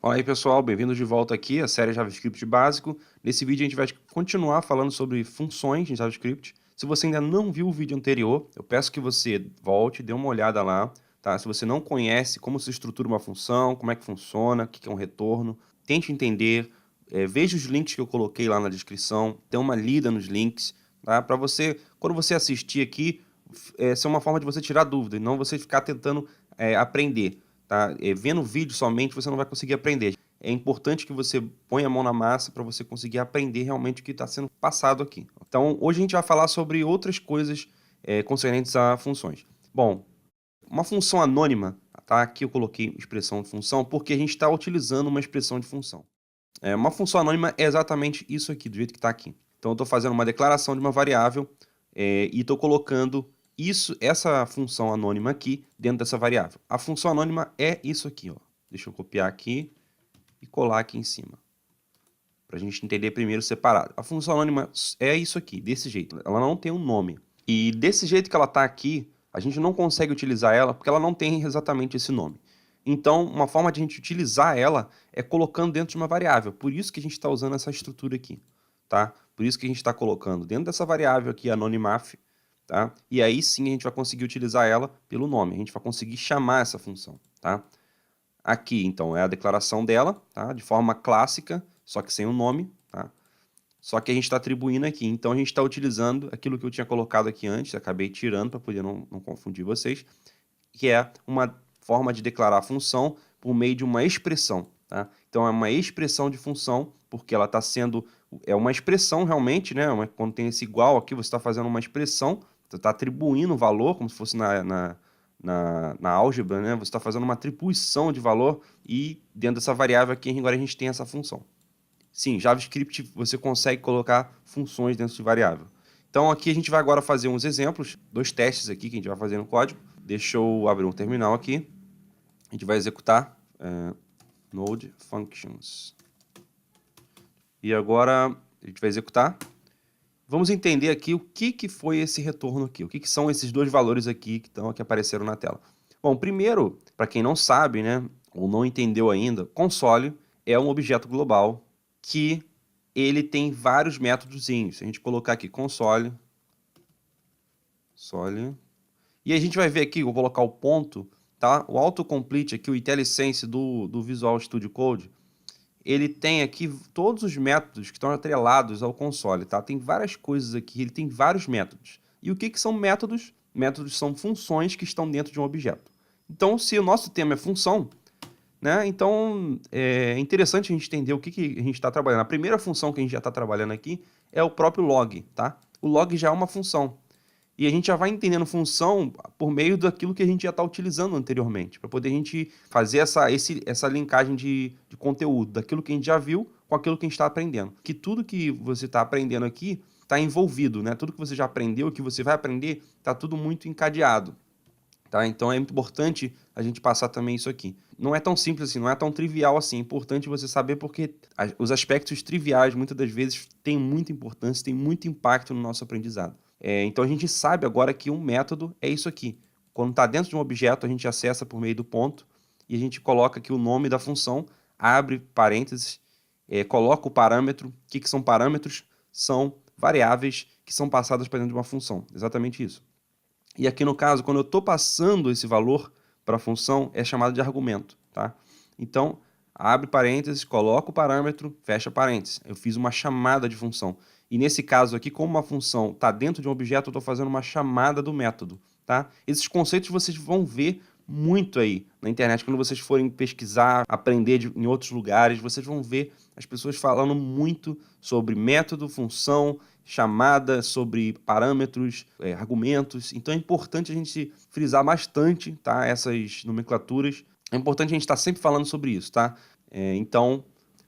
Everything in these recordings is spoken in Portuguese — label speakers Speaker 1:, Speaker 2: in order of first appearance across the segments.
Speaker 1: Olá aí pessoal, bem-vindos de volta aqui à série JavaScript básico. Nesse vídeo a gente vai continuar falando sobre funções em JavaScript. Se você ainda não viu o vídeo anterior, eu peço que você volte, dê uma olhada lá, tá? Se você não conhece como se estrutura uma função, como é que funciona, o que é um retorno, tente entender, veja os links que eu coloquei lá na descrição, dê uma lida nos links, tá? Para você, quando você assistir aqui, ser uma forma de você tirar dúvida, e não você ficar tentando aprender. Tá? Vendo o vídeo somente você não vai conseguir aprender. É importante que você ponha a mão na massa para você conseguir aprender realmente o que está sendo passado aqui. Então, hoje a gente vai falar sobre outras coisas concernentes a funções. Bom, uma função anônima, tá? Aqui eu coloquei expressão função porque a gente está utilizando uma expressão de função. Uma função anônima é exatamente isso aqui, do jeito que está aqui. Então, eu estou fazendo uma declaração de uma variável e estou colocando essa função anônima aqui dentro dessa variável. A função anônima é isso aqui, ó. Deixa eu copiar aqui e colar aqui em cima, para a gente entender primeiro separado. A função anônima é isso aqui, desse jeito. Ela não tem um nome. E desse jeito que ela está aqui, a gente não consegue utilizar ela porque ela não tem exatamente esse nome. Então, uma forma de a gente utilizar ela é colocando dentro de uma variável. Por isso que a gente está usando essa estrutura aqui, tá? Por isso que a gente está colocando dentro dessa variável aqui, anonymaf, tá? E aí sim a gente vai conseguir utilizar ela pelo nome. A gente vai conseguir chamar essa função, tá? Aqui, então, é a declaração dela, tá? De forma clássica, só que sem o nome, tá? Só que a gente está atribuindo aqui. Então, a gente está utilizando aquilo que eu tinha colocado aqui antes, acabei tirando para poder não confundir vocês, que é uma forma de declarar a função por meio de uma expressão, tá? Então, é uma expressão de função, porque ela está sendo... É uma expressão realmente, né? Quando tem esse igual aqui, você está fazendo uma expressão, você está atribuindo valor, como se fosse na álgebra, né? Você está fazendo uma atribuição de valor e dentro dessa variável aqui, agora a gente tem essa função. Sim, JavaScript você consegue colocar funções dentro de variável. Então aqui a gente vai agora fazer uns exemplos, 2 testes aqui que a gente vai fazer no código. Deixa eu abrir um terminal aqui. A gente vai executar node functions. E agora a gente vai executar. Vamos entender aqui o que foi esse retorno aqui. O que são esses dois valores aqui que apareceram na tela. Bom, primeiro, para quem não sabe, né, ou não entendeu ainda, console é um objeto global que ele tem vários métodozinhos. Se a gente colocar aqui console, e a gente vai ver aqui, vou colocar o ponto, tá? O autocomplete aqui, o IntelliSense do Visual Studio Code, ele tem aqui todos os métodos que estão atrelados ao console, tá? Tem várias coisas aqui, ele tem vários métodos. E o que são métodos? Métodos são funções que estão dentro de um objeto. Então, se o nosso tema é função, né? Então, é interessante a gente entender o que a gente está trabalhando. A primeira função que a gente já está trabalhando aqui é o próprio log, tá? O log já é uma função. E a gente já vai entendendo função por meio daquilo que a gente já está utilizando anteriormente, para poder a gente fazer essa linkagem de conteúdo, daquilo que a gente já viu com aquilo que a gente está aprendendo. Que tudo que você está aprendendo aqui está envolvido, né? Tudo que você já aprendeu, que você vai aprender, está tudo muito encadeado. Tá? Então é importante a gente passar também isso aqui. Não é tão simples assim, não é tão trivial assim. É importante você saber porque os aspectos triviais, muitas das vezes, têm muita importância, têm muito impacto no nosso aprendizado. Então a gente sabe agora que um método é isso aqui. Quando está dentro de um objeto, a gente acessa por meio do ponto e a gente coloca aqui o nome da função, abre parênteses, coloca o parâmetro. O que são parâmetros? São variáveis que são passadas para dentro de uma função. Exatamente isso. E aqui no caso, quando eu estou passando esse valor para a função, é chamado de argumento, tá? Então, abre parênteses, coloca o parâmetro, fecha parênteses. Eu fiz uma chamada de função. E nesse caso aqui, como uma função está dentro de um objeto, eu estou fazendo uma chamada do método, tá? Esses conceitos vocês vão ver muito aí na internet. Quando vocês forem pesquisar, aprender em outros lugares, vocês vão ver as pessoas falando muito sobre método, função, chamada, sobre parâmetros, argumentos. Então é importante a gente frisar bastante, tá, essas nomenclaturas. É importante a gente estar sempre falando sobre isso, tá? Então,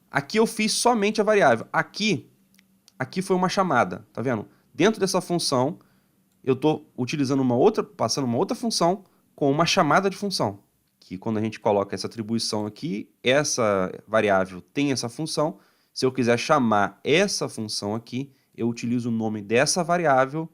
Speaker 1: aqui eu fiz somente a variável. Aqui foi uma chamada, tá vendo? Dentro dessa função, eu estou utilizando passando uma outra função com uma chamada de função. Que quando a gente coloca essa atribuição aqui, essa variável tem essa função. Se eu quiser chamar essa função aqui, eu utilizo o nome dessa variável,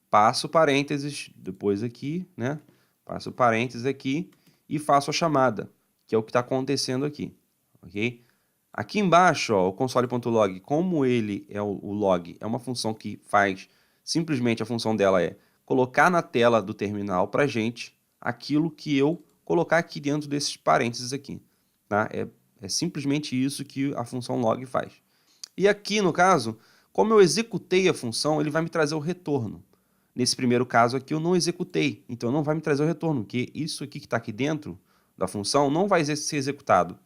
Speaker 1: passo parênteses, depois aqui, né? Passo parênteses aqui e faço a chamada, que é o que está acontecendo aqui, ok? Aqui embaixo, ó, o console.log, como ele é o log, é uma função que faz, simplesmente a função dela é colocar na tela do terminal para gente aquilo que eu colocar aqui dentro desses parênteses aqui, tá? É simplesmente isso que a função log faz. E aqui, no caso, como eu executei a função, ele vai me trazer o retorno. Nesse primeiro caso aqui, eu não executei, então não vai me trazer o retorno, porque isso aqui que está aqui dentro da função não vai ser executado.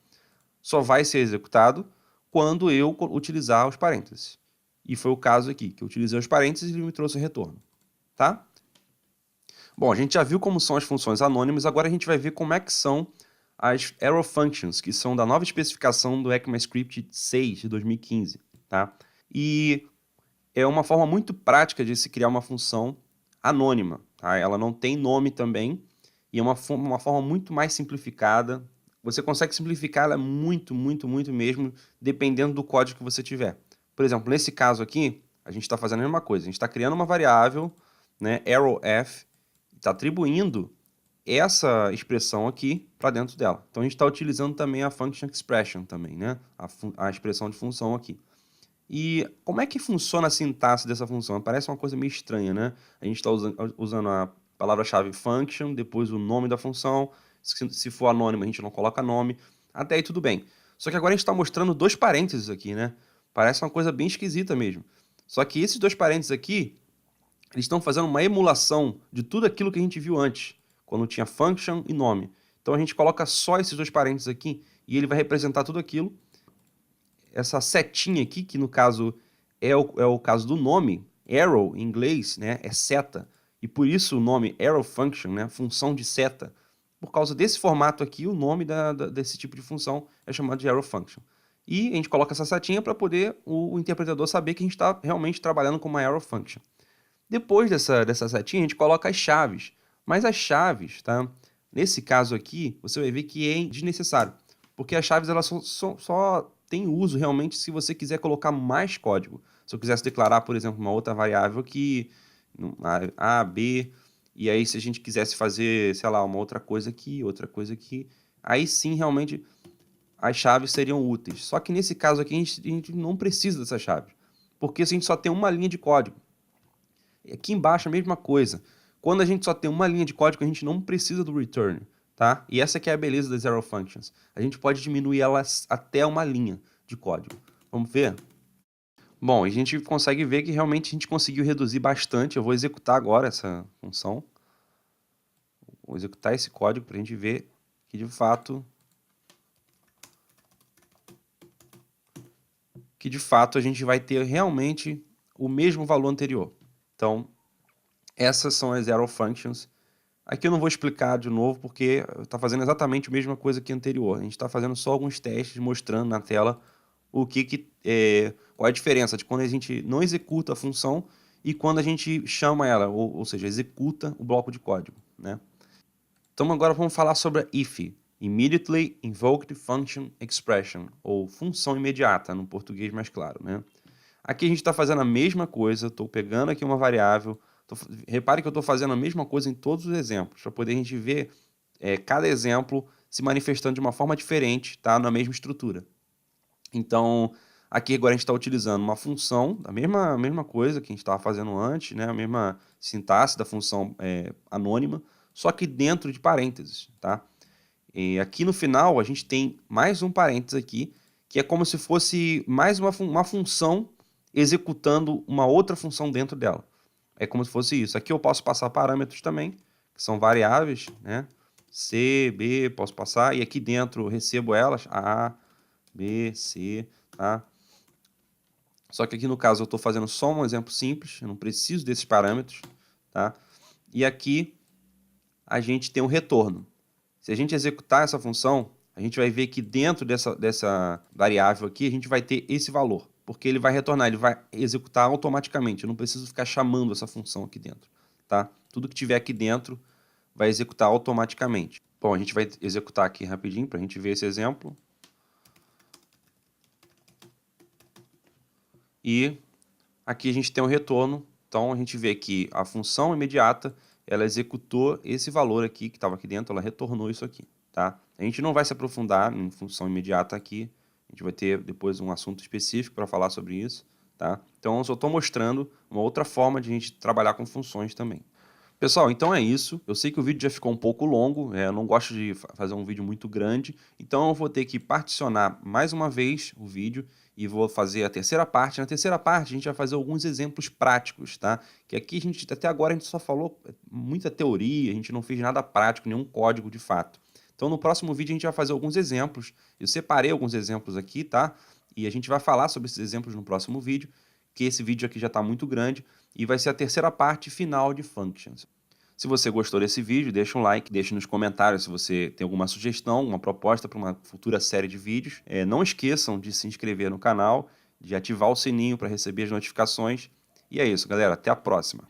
Speaker 1: Só vai ser executado quando eu utilizar os parênteses. E foi o caso aqui, que eu utilizei os parênteses e ele me trouxe o retorno, tá? Bom, a gente já viu como são as funções anônimas, agora a gente vai ver como é que são as arrow functions, que são da nova especificação do ECMAScript 6 de 2015, tá? E é uma forma muito prática de se criar uma função anônima, tá? Ela não tem nome também e é uma forma muito mais simplificada. Você consegue simplificar ela muito, muito, muito mesmo, dependendo do código que você tiver. Por exemplo, nesse caso aqui, a gente está fazendo a mesma coisa. A gente está criando uma variável, né, arrowf, está atribuindo essa expressão aqui para dentro dela. Então a gente está utilizando também a function expression também, né? A expressão de função aqui. E como é que funciona a sintaxe dessa função? Parece uma coisa meio estranha, né? A gente está usando a palavra-chave function, depois o nome da função. Se for anônimo, a gente não coloca nome. Até aí tudo bem. Só que agora a gente está mostrando dois parênteses aqui, né? Parece uma coisa bem esquisita mesmo. Só que esses dois parênteses aqui, eles estão fazendo uma emulação de tudo aquilo que a gente viu antes, quando tinha function e nome. Então a gente coloca só esses dois parênteses aqui e ele vai representar tudo aquilo. Essa setinha aqui, que no caso é o caso do nome, arrow em inglês, né, é seta, e por isso o nome arrow function, né, função de seta. Por causa desse formato aqui, o nome desse tipo de função é chamado de arrow function. E a gente coloca essa setinha para poder o interpretador saber que a gente está realmente trabalhando com uma arrow function. Depois dessa setinha, a gente coloca as chaves. Mas as chaves, tá? Nesse caso aqui, você vai ver que é desnecessário. Porque as chaves elas só têm uso realmente se você quiser colocar mais código. Se eu quisesse declarar, por exemplo, uma outra variável que A, B, e aí se a gente quisesse fazer, sei lá, uma outra coisa aqui, aí sim realmente as chaves seriam úteis. Só que nesse caso aqui a gente não precisa dessa chave. Porque se a gente só tem uma linha de código, aqui embaixo a mesma coisa. Quando a gente só tem uma linha de código, a gente não precisa do return, tá? E essa aqui é a beleza das arrow functions. A gente pode diminuir elas até uma linha de código. Vamos ver? Bom, a gente consegue ver que realmente a gente conseguiu reduzir bastante. Eu vou executar agora essa função. Vou executar esse código para a gente ver que de fato a gente vai ter realmente o mesmo valor anterior. Então, essas são as arrow functions. Aqui eu não vou explicar de novo, porque está fazendo exatamente a mesma coisa que anterior. A gente está fazendo só alguns testes, mostrando na tela qual é a diferença de quando a gente não executa a função e quando a gente chama ela, ou seja, executa o bloco de código, né? Então agora vamos falar sobre a if, Immediately Invoked Function Expression, ou função imediata, no português mais claro, né? Aqui a gente está fazendo a mesma coisa, estou pegando aqui uma variável. Repare que eu estou fazendo a mesma coisa em todos os exemplos, para poder a gente ver cada exemplo se manifestando de uma forma diferente, tá? Na mesma estrutura. Então, aqui agora a gente está utilizando uma função, a mesma coisa que a gente estava fazendo antes, né? A mesma sintaxe da função anônima, só que dentro de parênteses, tá? E aqui no final a gente tem mais um parênteses aqui, que é como se fosse mais uma função executando uma outra função dentro dela. É como se fosse isso. Aqui eu posso passar parâmetros também, que são variáveis, né? C, B, posso passar, e aqui dentro eu recebo elas, A, B, C, tá? Só que aqui no caso eu estou fazendo só um exemplo simples, eu não preciso desses parâmetros, tá? E aqui a gente tem um retorno. Se a gente executar essa função, a gente vai ver que dentro dessa variável aqui, a gente vai ter esse valor, porque ele vai retornar, ele vai executar automaticamente, eu não preciso ficar chamando essa função aqui dentro, tá? Tudo que tiver aqui dentro vai executar automaticamente. Bom, a gente vai executar aqui rapidinho para a gente ver esse exemplo. E aqui a gente tem um retorno, então a gente vê que a função imediata, ela executou esse valor aqui que estava aqui dentro, ela retornou isso aqui. tá? A gente não vai se aprofundar em função imediata aqui, a gente vai ter depois um assunto específico para falar sobre isso, tá? Então eu só estou mostrando uma outra forma de a gente trabalhar com funções também. Pessoal, então é isso. Eu sei que o vídeo já ficou um pouco longo, eu não gosto de fazer um vídeo muito grande, então eu vou ter que particionar mais uma vez o vídeo e vou fazer a terceira parte. Na terceira parte a gente vai fazer alguns exemplos práticos, tá? Que aqui a gente, até agora a gente só falou muita teoria, a gente não fez nada prático, nenhum código de fato. Então no próximo vídeo a gente vai fazer alguns exemplos. Eu separei alguns exemplos aqui, tá? E a gente vai falar sobre esses exemplos no próximo vídeo, que esse vídeo aqui já está muito grande e vai ser a terceira parte final de Functions. Se você gostou desse vídeo, deixa um like, deixe nos comentários se você tem alguma sugestão, uma proposta para uma futura série de vídeos. Não esqueçam de se inscrever no canal, de ativar o sininho para receber as notificações. E é isso, galera. Até a próxima.